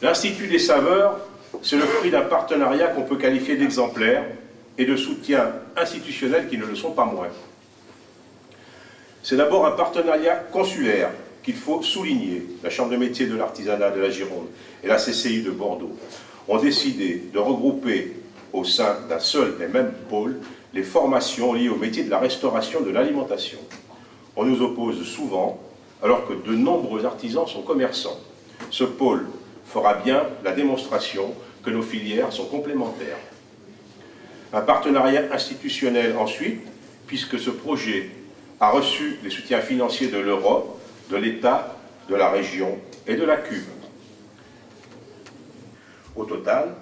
L'Institut des saveurs, c'est le fruit d'un partenariat qu'on peut qualifier d'exemplaire et de soutien institutionnel qui ne le sont pas moins. C'est d'abord un partenariat consulaire qu'il faut souligner. La Chambre de métiers de l'artisanat de la Gironde et la CCI de Bordeaux ont décidé de regrouper au sein d'un seul et même pôle les formations liées au métier de la restauration de l'alimentation. On nous oppose souvent, alors que de nombreux artisans sont commerçants. Ce pôle fera bien la démonstration que nos filières sont complémentaires. Un partenariat institutionnel ensuite, puisque ce projet a reçu les soutiens financiers de l'Europe, de l'État, de la région et de la CUB. Au total,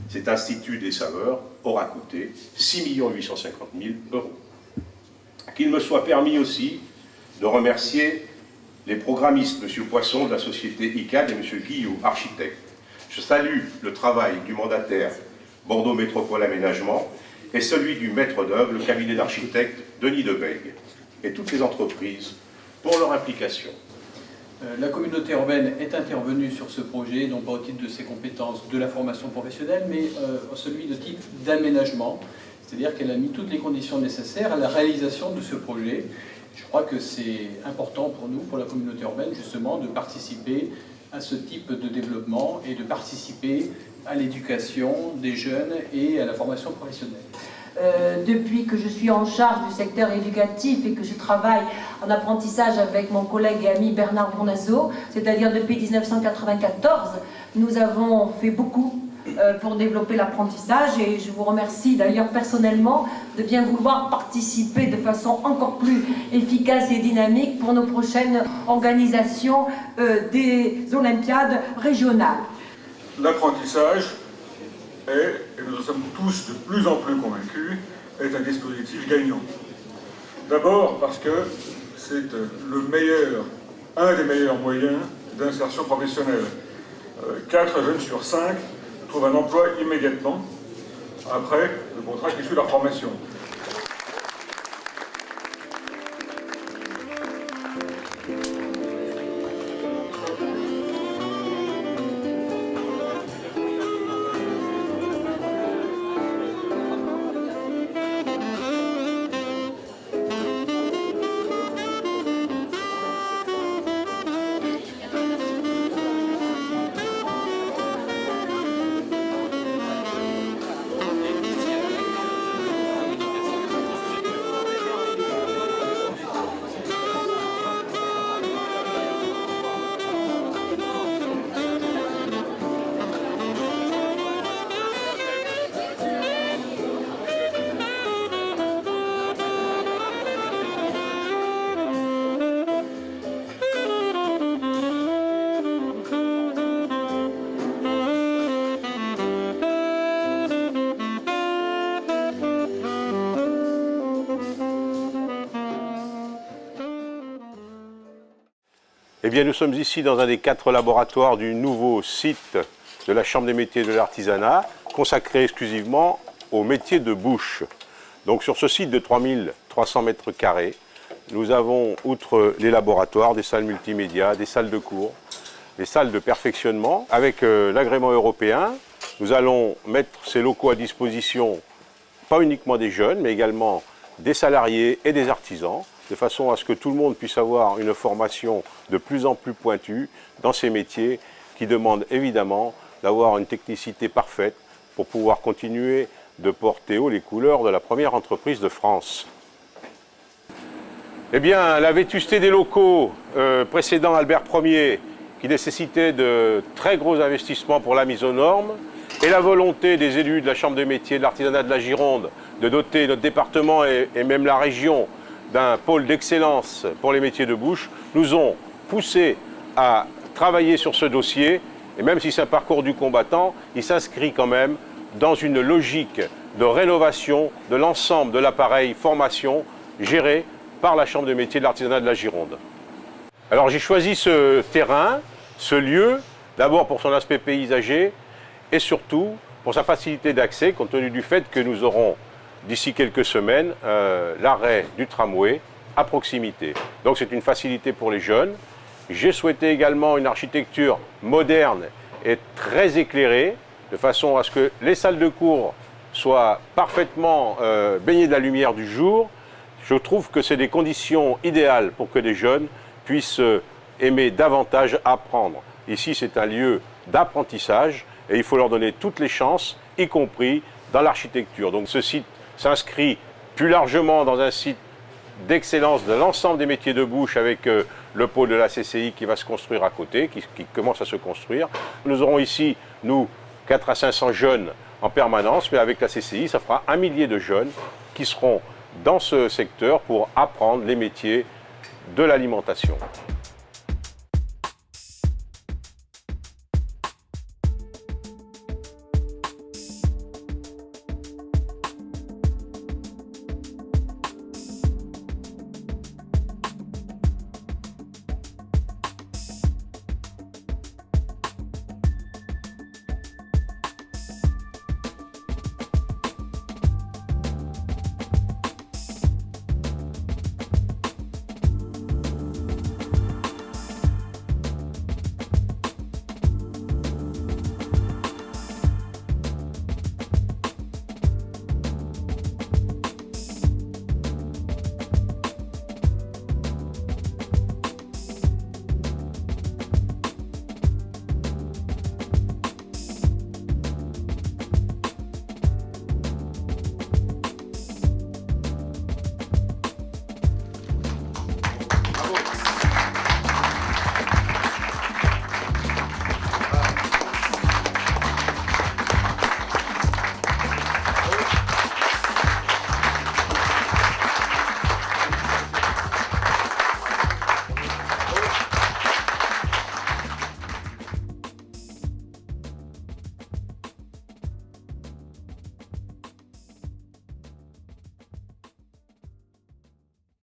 cet Institut des saveurs aura coûté 6 850 000 €. Qu'il me soit permis aussi de remercier les programmistes, M. Poisson de la société ICAD et M. Guillot, architecte. Je salue le travail du mandataire Bordeaux Métropole Aménagement et celui du maître d'œuvre, le cabinet d'architecte Denis Debègue, et toutes les entreprises pour leur implication. La communauté urbaine est intervenue sur ce projet, non pas au titre de ses compétences de la formation professionnelle, mais celui de type d'aménagement, c'est-à-dire qu'elle a mis toutes les conditions nécessaires à la réalisation de ce projet. Je crois que c'est important pour nous, pour la communauté urbaine, justement, de participer à ce type de développement et de participer à l'éducation des jeunes et à la formation professionnelle. Depuis que je suis en charge du secteur éducatif et que je travaille en apprentissage avec mon collègue et ami Bernard Bournazo, c'est-à-dire depuis 1994, nous avons fait beaucoup pour développer l'apprentissage et je vous remercie d'ailleurs personnellement de bien vouloir participer de façon encore plus efficace et dynamique pour nos prochaines organisations des Olympiades régionales. L'apprentissage et nous en sommes tous de plus en plus convaincus, est un dispositif gagnant. D'abord parce que c'est un des meilleurs moyens d'insertion professionnelle. 4 jeunes sur 5 trouvent un emploi immédiatement après le contrat qui suit leur formation. Eh bien, nous sommes ici dans un des 4 laboratoires du nouveau site de la Chambre des métiers de l'artisanat, consacré exclusivement au métier de bouche. Donc sur ce site de 3300 m², nous avons, outre les laboratoires, des salles multimédia, des salles de cours, des salles de perfectionnement. Avec l'agrément européen, nous allons mettre ces locaux à disposition, pas uniquement des jeunes, mais également des salariés et des artisans, de façon à ce que tout le monde puisse avoir une formation de plus en plus pointue dans ces métiers qui demandent évidemment d'avoir une technicité parfaite pour pouvoir continuer de porter haut les couleurs de la première entreprise de France. Eh bien, la vétusté des locaux précédents Albert Ier, qui nécessitait de très gros investissements pour la mise aux normes, et la volonté des élus de la Chambre des métiers de l'artisanat de la Gironde de doter notre département et même la région d'un pôle d'excellence pour les métiers de bouche, nous ont poussé à travailler sur ce dossier. Et même si c'est un parcours du combattant, il s'inscrit quand même dans une logique de rénovation de l'ensemble de l'appareil formation géré par la Chambre des métiers de l'artisanat de la Gironde. Alors j'ai choisi ce terrain, ce lieu, d'abord pour son aspect paysager et surtout pour sa facilité d'accès, compte tenu du fait que nous aurons d'ici quelques semaines l'arrêt du tramway à proximité. Donc c'est une facilité pour les jeunes. J'ai souhaité également une architecture moderne est très éclairé, de façon à ce que les salles de cours soient parfaitement baignées de la lumière du jour. Je trouve que c'est des conditions idéales pour que les jeunes puissent aimer davantage apprendre. Ici, c'est un lieu d'apprentissage et il faut leur donner toutes les chances, y compris dans l'architecture. Donc ce site s'inscrit plus largement dans un site d'excellence de l'ensemble des métiers de bouche avec le pôle de la CCI qui va se construire à côté, qui commence à se construire. Nous aurons ici, nous, 400 à 500 jeunes en permanence, mais avec la CCI, ça fera 1 millier de jeunes qui seront dans ce secteur pour apprendre les métiers de l'alimentation.